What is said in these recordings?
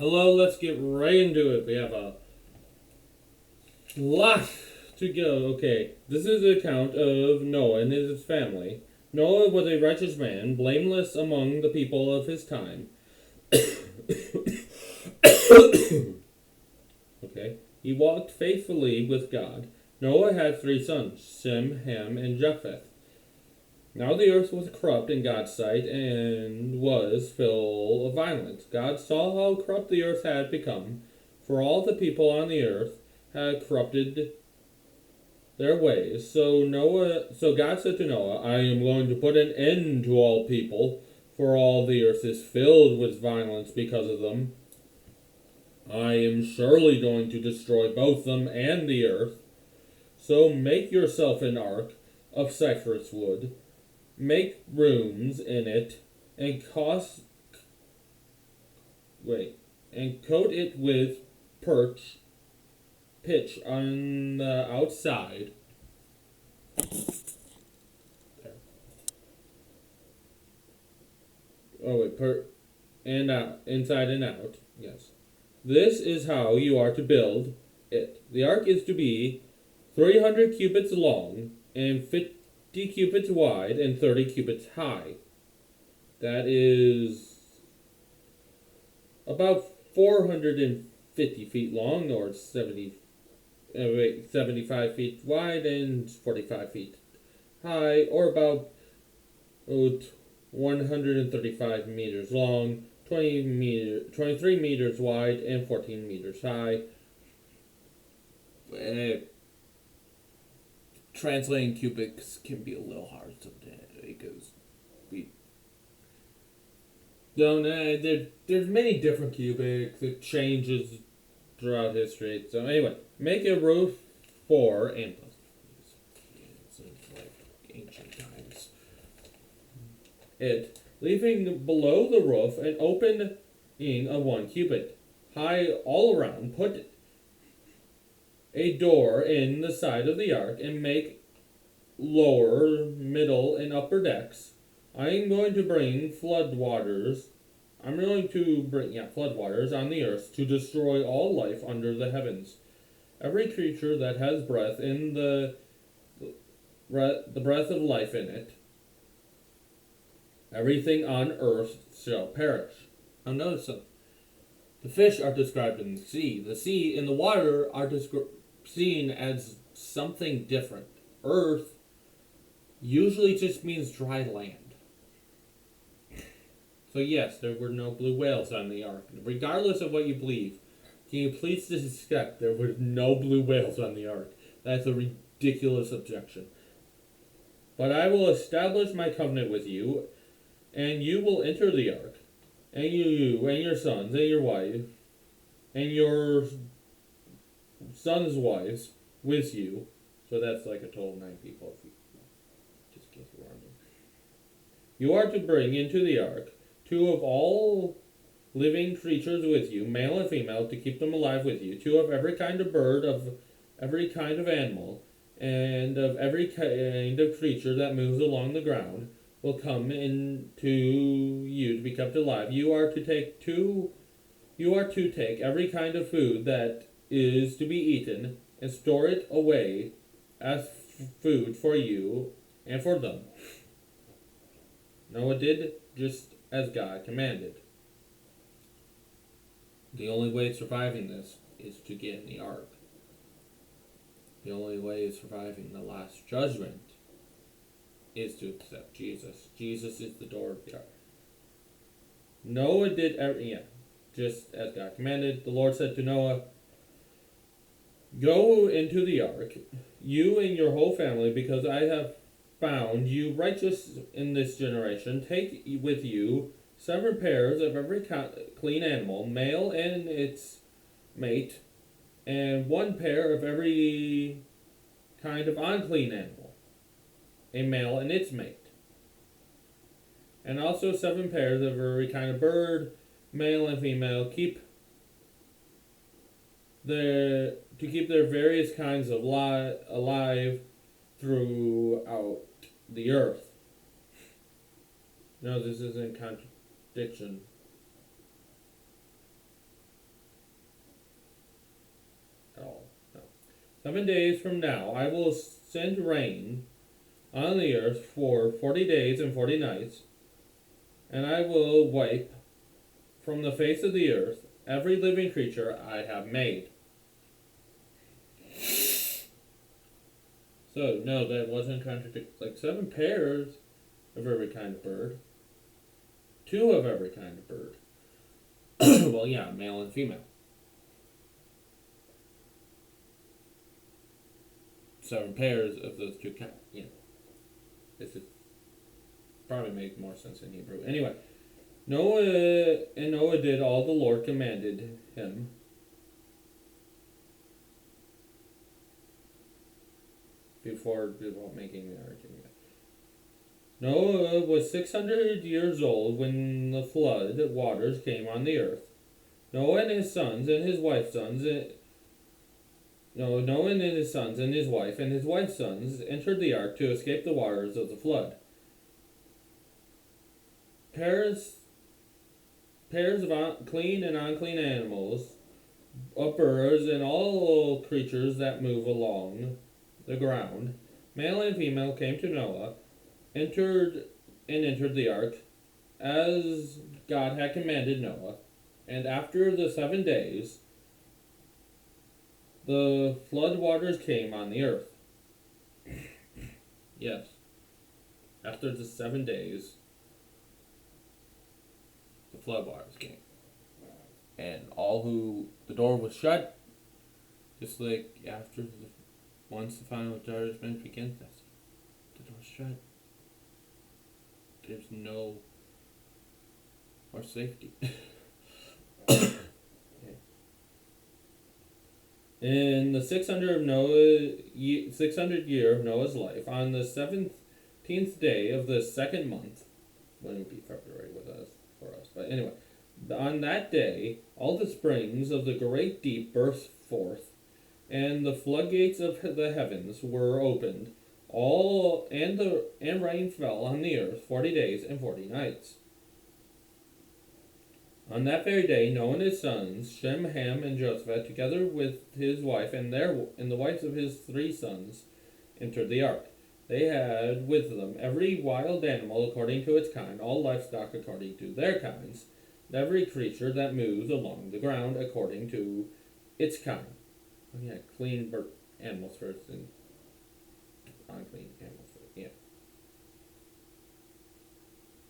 Hello, let's get right into it. We have a lot to go. Okay, this is the account of Noah and his family. Noah was a righteous man, blameless among the people of his time. Okay, he walked faithfully with God. Noah had three sons, Sem, Ham, and Japheth. Now the earth was corrupt in God's sight and was full of violence. God saw how corrupt the earth had become, for all the people on the earth had corrupted their ways. So God said to Noah, I am going to put an end to all people, for all the earth is filled with violence because of them. I am surely going to destroy both them and the earth. So make yourself an ark of cypress wood. Make rooms in it and and coat it with pitch on the outside. There. Oh wait, and out, inside and out. Yes. This is how you are to build it. The ark is to be 300 cubits long and 50 cubits wide and 30 cubits high. That is about 450 feet long, or 75 feet wide and 45 feet high, or about 135 meters long, 23 meters wide, and 14 meters high. Translating cubics can be a little hard sometimes because we don't there's many different cubics. It changes throughout history. So anyway, make a roof for and since like ancient times. It, leaving below the roof an opening of 1 cubit high all around. Put a door in the side of the ark and make lower, middle, and upper decks. I am going to bring floodwaters. I'm going to bring floodwaters on the earth to destroy all life under the heavens. Every creature that has breath in the breath of life in it. Everything on earth shall perish. Now notice something. The fish are described in the sea. The sea and the water are seen as something different. Earth usually just means dry land. So yes, there were no blue whales on the ark. Regardless of what you believe, can you please accept there were no blue whales on the ark? That's a ridiculous objection. But I will establish my covenant with you, and you will enter the ark, and you and your sons and your wife, and your sons' wives with you. So that's like a total of 9 people, if you just in case you're wondering. You are to bring into the ark 2 of all living creatures with you, male and female, to keep them alive with you. 2 of every kind of bird, of every kind of animal, and of every kind of creature that moves along the ground will come into you to be kept alive. You are to take every kind of food that is to be eaten and store it away as food for you and for them. Noah did just as God commanded. The only way of surviving this is to get in the ark. The only way of surviving the last judgment is to accept Jesus. Jesus is the door of the ark. Noah did just as God commanded. The Lord said to Noah, go into the ark, you and your whole family, because I have found you righteous in this generation. Take with you 7 pairs of every clean animal, male and its mate, and 1 pair of every kind of unclean animal, a male and its mate, and also 7 pairs of every kind of bird, male and female. To keep their various kinds of alive throughout the earth. No, this isn't contradiction. 7 days from now I will send rain on the earth for 40 days and 40 nights, and I will wipe from the face of the earth every living creature I have made. So, no, that wasn't contradictory. Like 7 pairs of every kind of bird, 2 of every kind of bird. Well, yeah, male and female. 7 pairs of those 2 kinds. Yeah. This is probably makes more sense in Hebrew. Anyway, Noah did all the Lord commanded him. Before making the ark. Noah was 600 years old when the flood waters came on the earth. Noah and his sons and his wife's sons. Noah and his sons and his wife's sons entered the ark to escape the waters of the flood. Pairs of clean and unclean animals, birds, and all creatures that move along the ground, male and female, came to Noah, entered the ark, as God had commanded Noah. And after the 7 days, the flood waters came on the earth. Yes. After the 7 days, the flood waters came. And the door was shut, just like once the final judgment begins, the door's shut. There's no more safety. In the 600 year of Noah's life, on the 17th day of the 2nd month, when it would be February for us, but anyway, on that day, all the springs of the great deep burst forth, and the floodgates of the heavens were opened. And rain fell on the earth 40 days and 40 nights. On that very day, Noah and his sons, Shem, Ham, and Japheth, together with his wife and the wives of his 3 sons, entered the ark. They had with them every wild animal according to its kind, all livestock according to their kinds, and every creature that moves along the ground according to its kind. Oh yeah, clean animals first and unclean animals first. Yeah.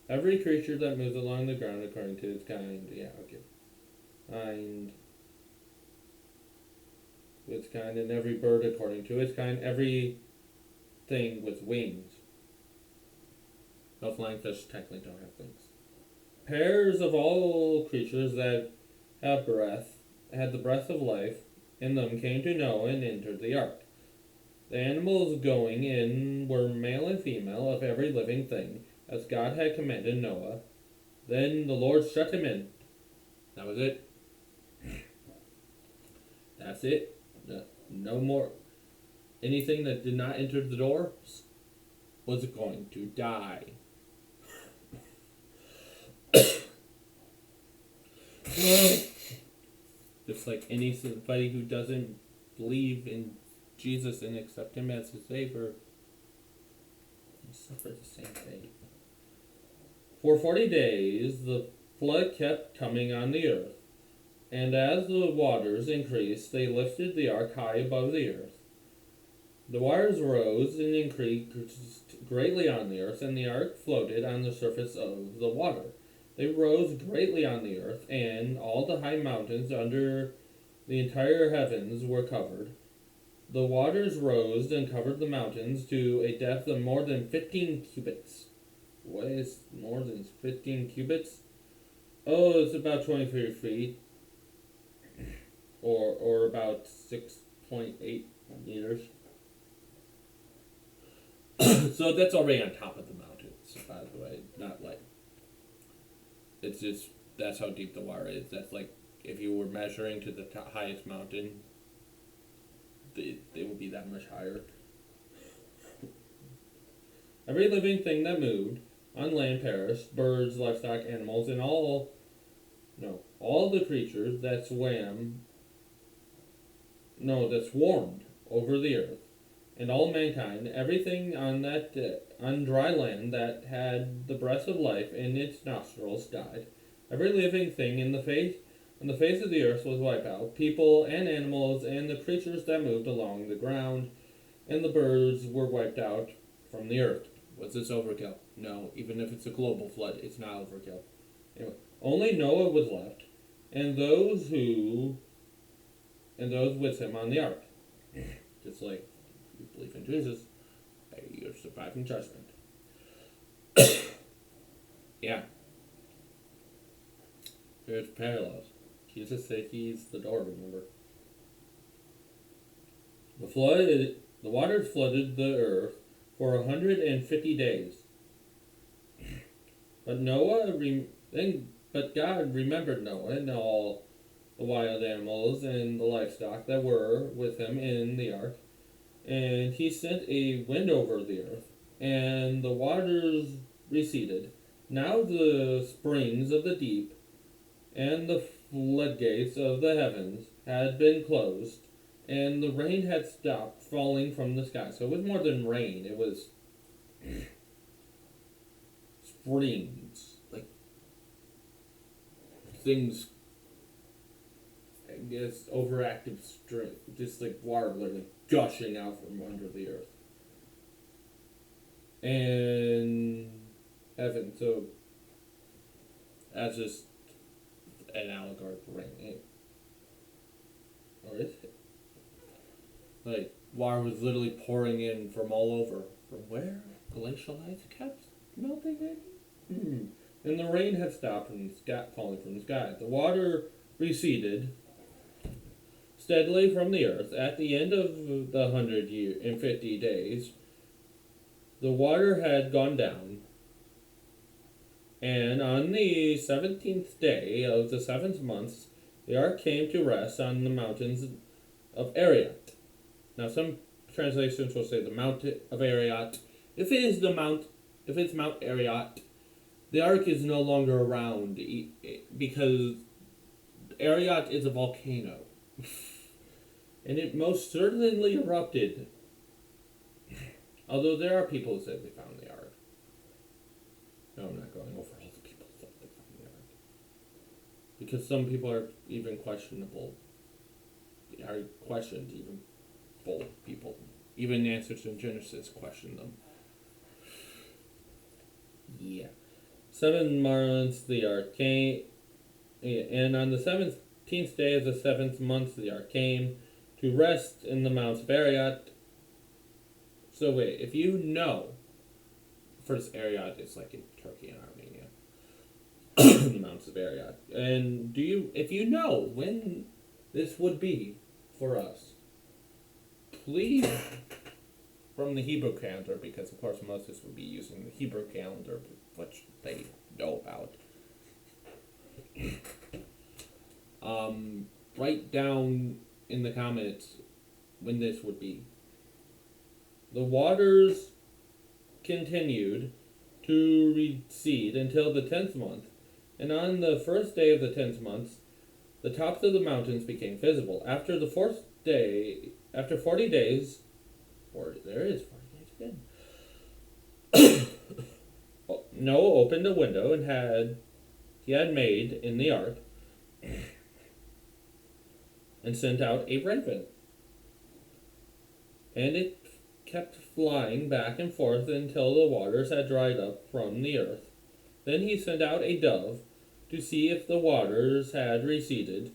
Every creature that moves along the ground according to its kind. Yeah, okay. Its kind, and every bird according to its kind. Every thing with wings. No flying fish technically don't have wings. Pairs of all creatures that had the breath of life in them, came to Noah and entered the ark. The animals going in were male and female of every living thing, as God had commanded Noah. Then the Lord shut him in. That was it. That's it. No more. Anything that did not enter the door was going to die. Just like anybody who doesn't believe in Jesus and accept him as his Savior, they suffer the same fate. For 40 days the flood kept coming on the earth, and as the waters increased, they lifted the ark high above the earth. The waters rose and increased greatly on the earth, and the ark floated on the surface of the water. They rose greatly on the earth, and all the high mountains under the entire heavens were covered. The waters rose and covered the mountains to a depth of more than 15 cubits. What is more than 15 cubits? Oh, it's about 23 feet. Or about 6.8 meters. So that's already on top of the mountains, by the way. Not like... It's just... That's how deep the water is. That's like... If you were measuring to the highest mountain, they would be that much higher. Every living thing that moved on land perished, birds, livestock, animals, and all the creatures that swarmed over the earth, and all mankind, everything on dry land that had the breath of life in its nostrils died. Every living thing on the face of the earth was wiped out, people and animals and the creatures that moved along the ground, and the birds were wiped out from the earth. Was this overkill? No. Even if it's a global flood, it's not overkill. Anyway, only Noah was left, and those with him on the ark. Just like you believe in Jesus, you're surviving judgment. Yeah. There's parallels. Jesus said he's the door, remember? The waters flooded the earth for 150 days. But God remembered Noah and all the wild animals and the livestock that were with him in the ark. And he sent a wind over the earth, and the waters receded. Now the springs of the deep and the floodgates of the heavens had been closed, and the rain had stopped falling from the sky. So it was more than rain, it was springs. Like things, I guess, overactive string, just like water literally gushing out from under the earth. And heaven, so that's just an allegory for rain. Or is it? Like, water was literally pouring in from all over. From where? Glacial ice kept melting in? And the rain had stopped from the sky, falling from the sky. The water receded steadily from the earth. At the end of the 150 days, the water had gone down. And on the 17th day of the 7th month, the ark came to rest on the mountains of Ararat. Now, some translations will say the mountain of Ararat. If it's Mount Ararat, the ark is no longer around because Ararat is a volcano. And it most certainly erupted. Although there are people who said they found the ark. No, I'm not going over all the people who thought they found the ark. Because some people are even questionable. Are questioned, even bold people. Even answers in Genesis question them. Yeah. 7 months the ark came, and on the 17th day of the 7th month the ark came to rest in the Mount of Ararat. So wait, if you know, first Ararat is like in Turkey and Armenia, the mountains of Ararat, and if you know when this would be for us, please, from the Hebrew calendar, because of course Moses would be using the Hebrew calendar, which they know about. Write down in the comments when this would be. The waters continued to recede until the 10th month, and on the first day of the 10th month, the tops of the mountains became visible. After 40 days, there is 40 days again. Noah opened a window he had made in the ark, and sent out a raven. And it kept flying back and forth until the waters had dried up from the earth. Then he sent out a dove to see if the waters had receded.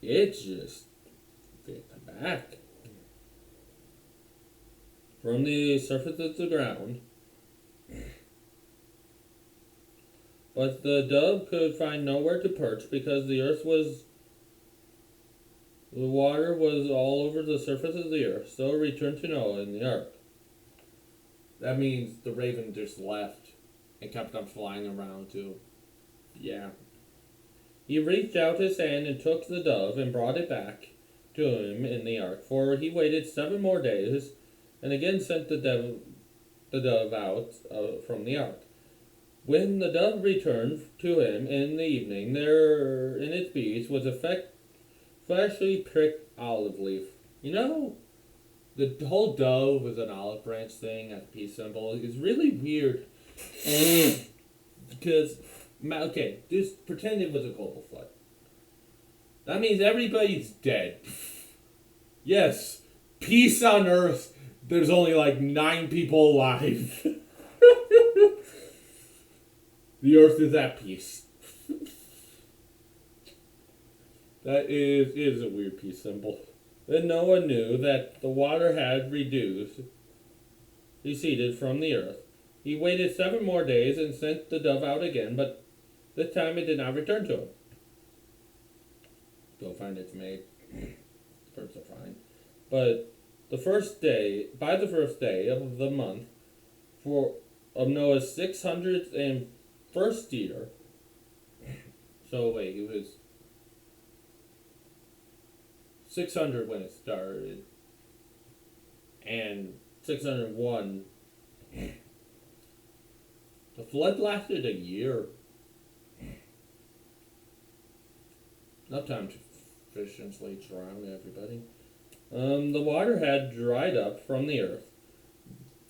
It just fit back from the surface of the ground. But the dove could find nowhere to perch because the water was all over the surface of the earth, so it returned to Noah in the ark. That means the raven just left and kept on flying around too. Yeah. He reached out his hand and took the dove and brought it back to him in the ark, for he waited 7 more days and again sent the dove out from the ark. When the dove returned to him in the evening, there in its beak was a freshly pricked olive leaf. You know, the whole dove was an olive branch thing as a peace symbol is really weird. Because, okay, just pretend it was a global flood. That means everybody's dead. Yes, peace on Earth. There's only like 9 people alive. The Earth is at peace. That is a weird peace symbol. Then Noah knew that the water had receded from the earth. He waited 7 more days and sent the dove out again, but this time it did not return to him. Go find its mate. Birds are fine. But by the first day of the month of Noah's 601st year, so wait, he was 600 when it started, and 601. The flood lasted a year. Enough time to fish and slates around everybody. The water had dried up from the earth.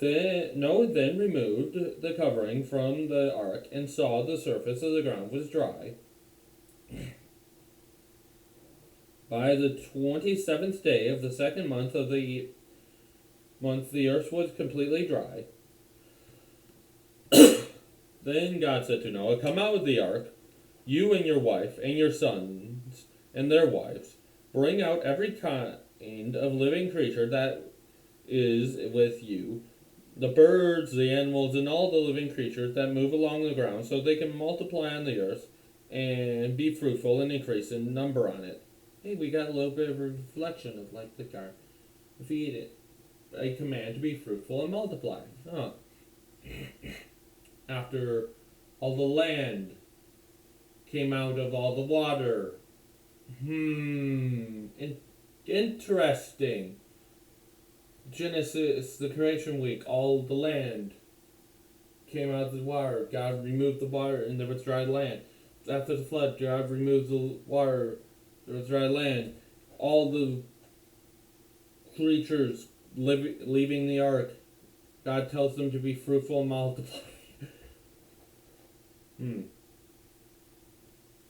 Noah then removed the covering from the ark and saw the surface of the ground was dry. By the 27th day of the second month the earth was completely dry. Then God said to Noah, "Come out of the ark, you and your wife and your sons and their wives. Bring out every kind of living creature that is with you, the birds, the animals, and all the living creatures that move along the ground, so they can multiply on the earth and be fruitful and increase in number on it." Hey, we got a little bit of a reflection of like the car. Feed it. A command to be fruitful and multiply. Huh. After all the land came out of all the water. Interesting. Genesis, the creation week, all the land came out of the water. God removed the water and there was dry land. After the flood, God removed the water, there was dry land. All the creatures leaving the ark, God tells them to be fruitful and multiply.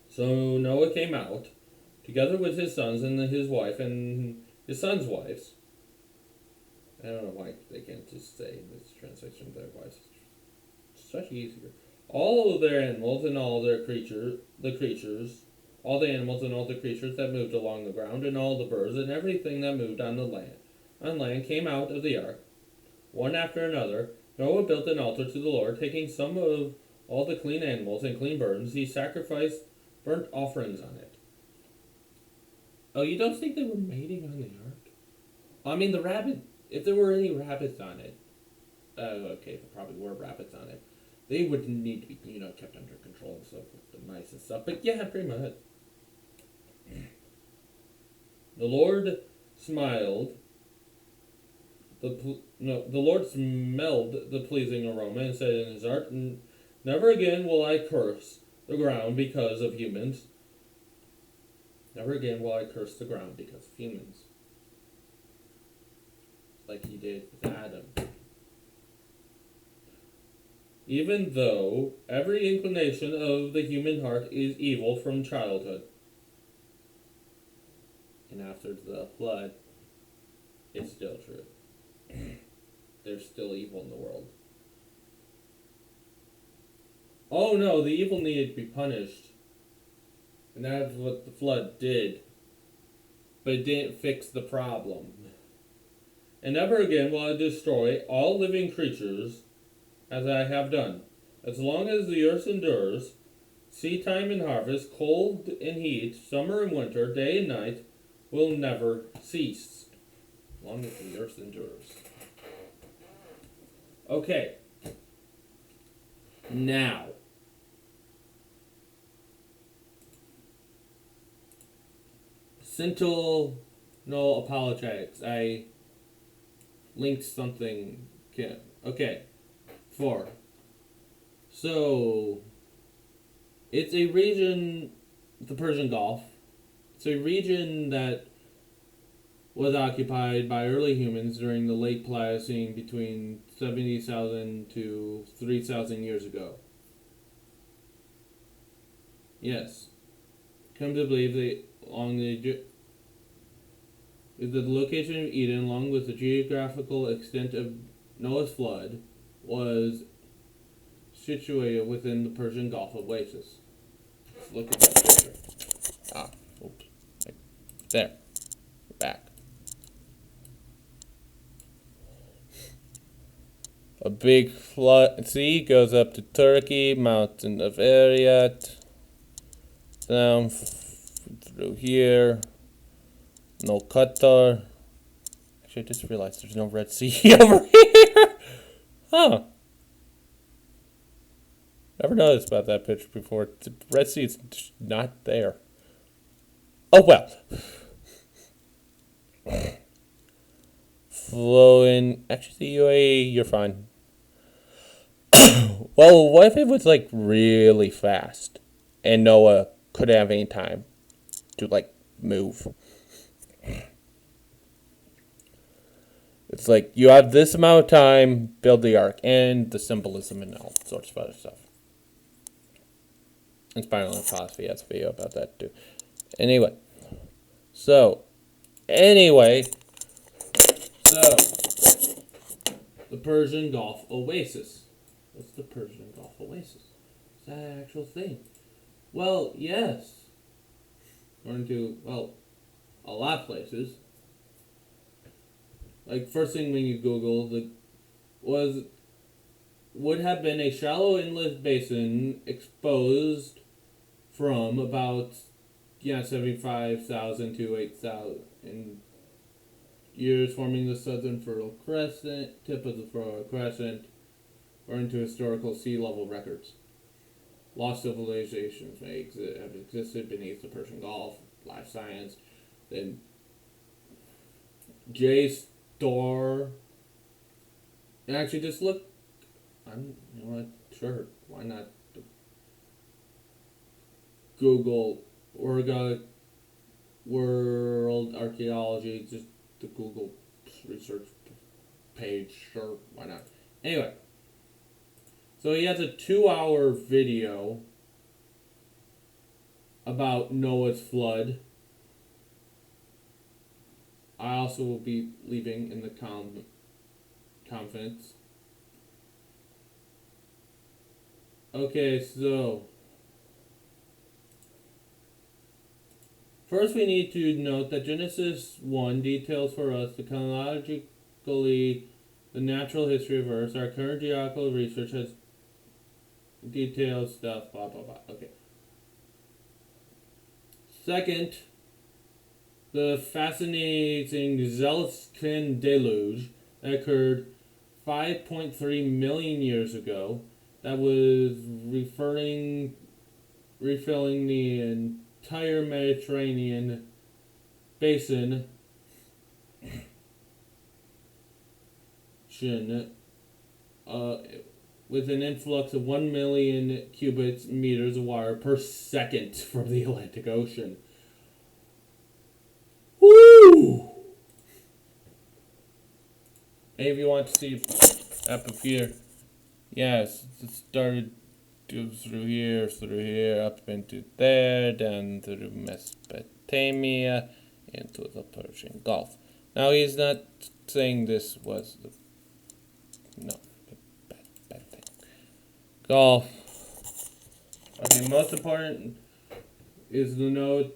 So Noah came out, together with his sons and his wife and his sons' wives. I don't know why they can't just say in this translation their wives. It's such easier. All of their animals and all their all the animals and all the creatures that moved along the ground, and all the birds and everything that moved on land came out of the ark, one after another. Noah built an altar to the Lord, taking some of all the clean animals and clean birds. He sacrificed burnt offerings on it. Oh, you don't think they were mating on the ark? I mean, the rabbit, if there were any rabbits on it, okay, there probably were rabbits on it, they would need to be, kept under control and stuff with the mice and stuff. But yeah, pretty much. The Lord smiled. The Lord smelled the pleasing aroma and said in his heart, "Never again will I curse the ground because of humans. Never again will I curse the ground because of humans." Like he did with Adam. Even though every inclination of the human heart is evil from childhood. And after the flood, it's still true. There's still evil in the world. Oh no, the evil needed to be punished. And that's what the flood did. But it didn't fix the problem. And never again will I destroy all living creatures as I have done. As long as the earth endures, seed time and harvest, cold and heat, summer and winter, day and night, will never cease. As long as the earth endures. Okay. Now. Sentinel apologetics. I linked something. Okay. 4. So, it's a region, the Persian Gulf. It's a region that was occupied by early humans during the late Pliocene between 70,000 to 3,000 years ago. Yes. Come to believe that along the location of Eden, along with the geographical extent of Noah's flood, was situated within the Persian Gulf Oasis. Let's look at that picture. Ah, oops. There. Back. A big flood sea goes up to Turkey, mountain of Ararat, down through here. No Qatar. Actually, I just realized there's no Red Sea over here. Huh. Never noticed about that picture before. The Red Sea is just not there. Oh well. Flowing. Actually, the UAE, you're fine. Well, what if it was like really fast and Noah couldn't have any time to like move? It's like you have this amount of time, build the ark, and the symbolism and all sorts of other stuff. Inspiring Philosophy has a video about that too. So, the Persian Gulf Oasis. What's the Persian Gulf Oasis? Is that an actual thing? Well, yes. According to, a lot of places. Like, first thing when you Google, would have been a shallow inlet basin exposed from about 75,000 to 8,000 years, forming the southern Fertile Crescent, tip of the Fertile Crescent, according to historical sea level records. Lost civilizations may have existed beneath the Persian Gulf. Life science. Then J. Storr. Actually, just look. Sure, why not? Google World Archaeology, just the Google research page, sure, why not? Anyway, so he has a 2-hour video about Noah's flood. I also will be leaving in the comments. Okay, so first we need to note that Genesis 1 details for us the chronologically the natural history of Earth. Our current geological research has detailed stuff, blah blah blah. Okay. Second, the fascinating Zeltskin deluge that occurred 5.3 million years ago that was refilling the entire Mediterranean basin with an influx of 1 million cubic meters of water per second from the Atlantic Ocean. Woo! Hey, if you want to see up here, yes, it started through here, up into there, down through Mesopotamia, into the Persian Gulf. Now, he's not saying this was the bad thing. Gulf. Okay, most important is to note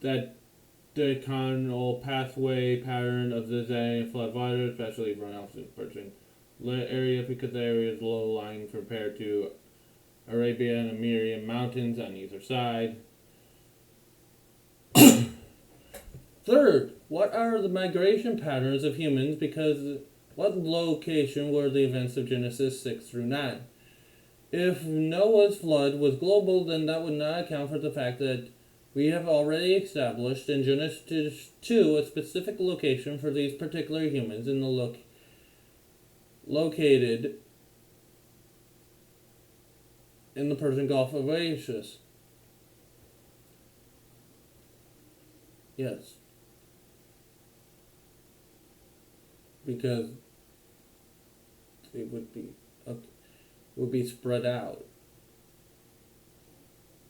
that the canal pathway pattern of the Zanian flood water, especially runoff in the Persian area, because the area is low-lying compared to Arabia and Amirian mountains on either side. Third, what are the migration patterns of humans? Because what location were the events of Genesis 6 through 9? If Noah's flood was global, then that would not account for the fact that we have already established in Genesis 2 a specific location for these particular humans in the located in the Persian Gulf oasis. Yes. Because it would be spread out.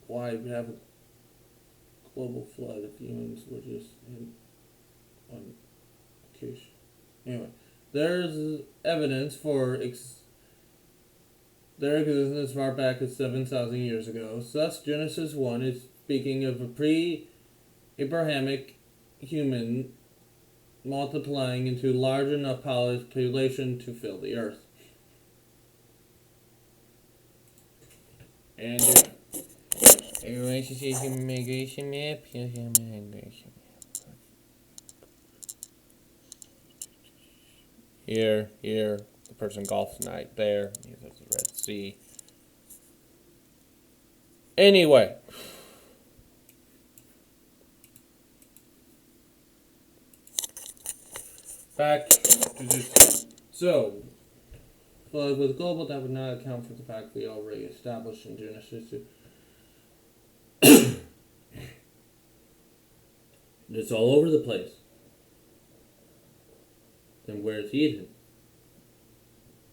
Why have a global flood if humans were just in one location? Anyway, there's evidence for their existence as far back as 7,000 years ago. Thus, Genesis 1 is speaking of a pre-Abrahamic human multiplying into large enough population to fill the earth. And migration map. Here, the Persian Gulf's not there. There's the Red Sea. Anyway. Back to this. So, with global, that would not account for the fact we already established in Genesis 2. It's all over the place. Then where's Eden?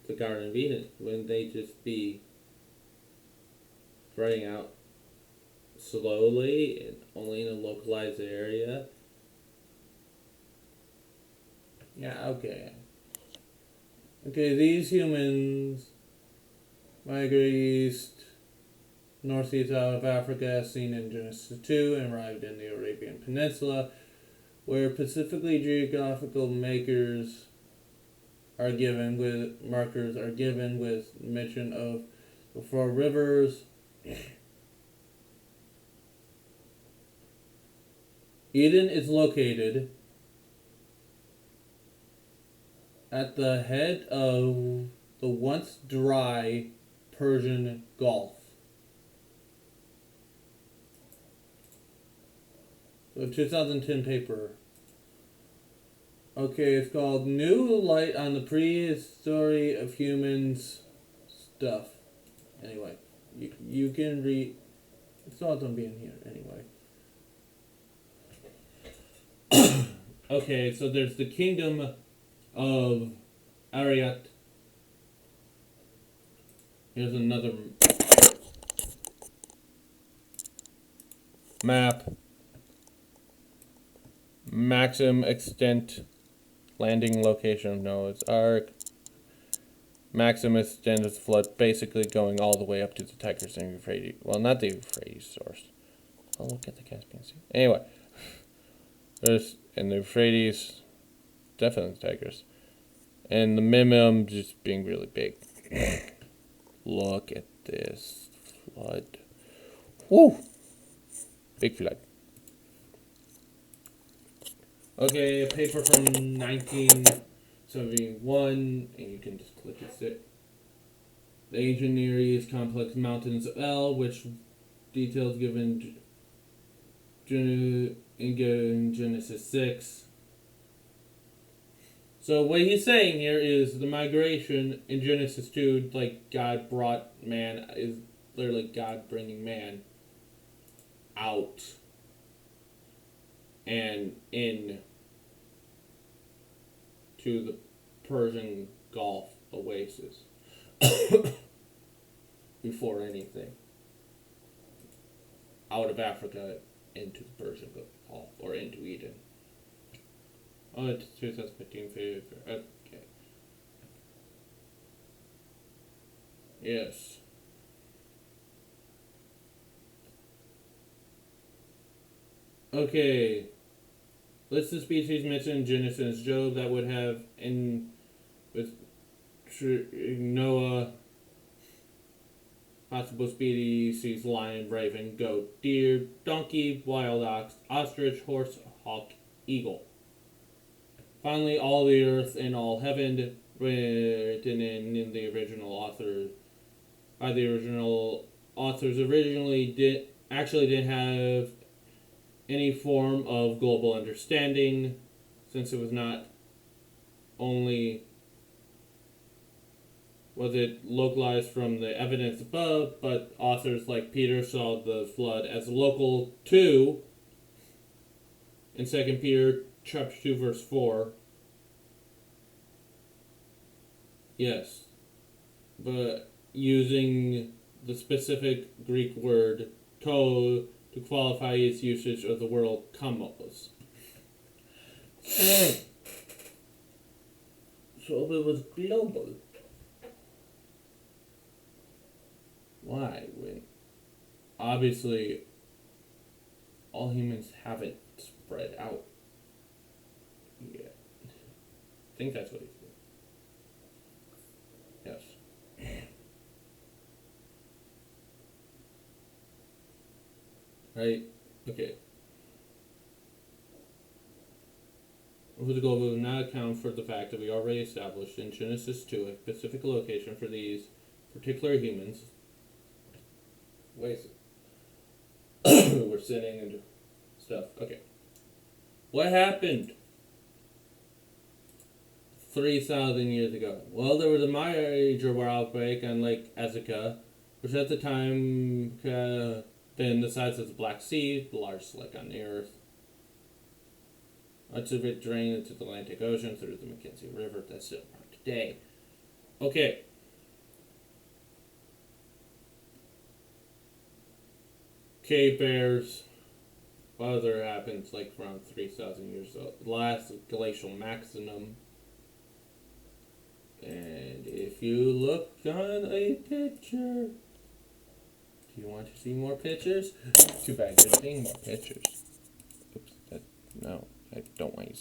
The Garden of Eden. Wouldn't they just be spreading out slowly and only in a localized area? Yeah, okay. Okay, these humans migrate east, northeast out of Africa as seen in Genesis 2 and arrived in the Arabian Peninsula, where specifically geographical markers are given with mention of the 4 rivers. Eden is located at the head of the once dry Persian Gulf. So 2010 paper. Okay, it's called New Light on the Prehistory of Humans Stuff. Anyway, you can read. It's all gonna be in here anyway. Okay, so there's the kingdom of Ariat. Here's another map. Maximum extent landing location of Noah's Ark. Maximum extent of the flood, basically going all the way up to the Tigris and Euphrates. Well, not the Euphrates source. I'll look at the Caspian Sea. Anyway, there's in the Euphrates, definitely the Tigris, and the minimum just being really big. Look at this flood. Woo! Big flood. Okay, a paper from 1971, and you can just click it. The ancient Near East complex mountains of El, which details given in Genesis 6. So what he's saying here is the migration in Genesis 2, like God brought man, is literally God bringing man out and in to the Persian Gulf oasis before anything. Out of Africa into the Persian Gulf or into Eden. Oh, it's 2015 favorite. Okay. Yes. Okay. List of species mentioned in Genesis. Job that would have in with Noah. Possible species: lion, raven, goat, deer, donkey, wild ox, ostrich, horse, hawk, eagle. Finally, all the earth and all heaven, written in the original author. The original authors originally didn't have any form of global understanding, since it was not only was it localized from the evidence above, but authors like Peter saw the flood as local too. In 2 Peter chapter 2 verse 4. Yes. But using the specific Greek word to qualify its usage of the word kamos. So it was global. Why? When obviously all humans haven't spread out yet. I think that's what he's doing. Yes. Right? Okay. Over the globe will not account for the fact that we already established in Genesis 2 a specific location for these particular humans. Wait. We're sitting and stuff. Okay. What happened 3,000 years ago? Well, there was a major war outbreak on Lake Azeka, which at the time been the size of the Black Sea, the largest lake on the earth. Much of it drained into the Atlantic Ocean through the Mackenzie River. That's still around today. Okay. Cave bears. What other happens like around 3,000 years ago? The last glacial maximum. And if you look on a picture, do you want to see more pictures? Too bad you're seeing more pictures. Oops, no, I don't want you to.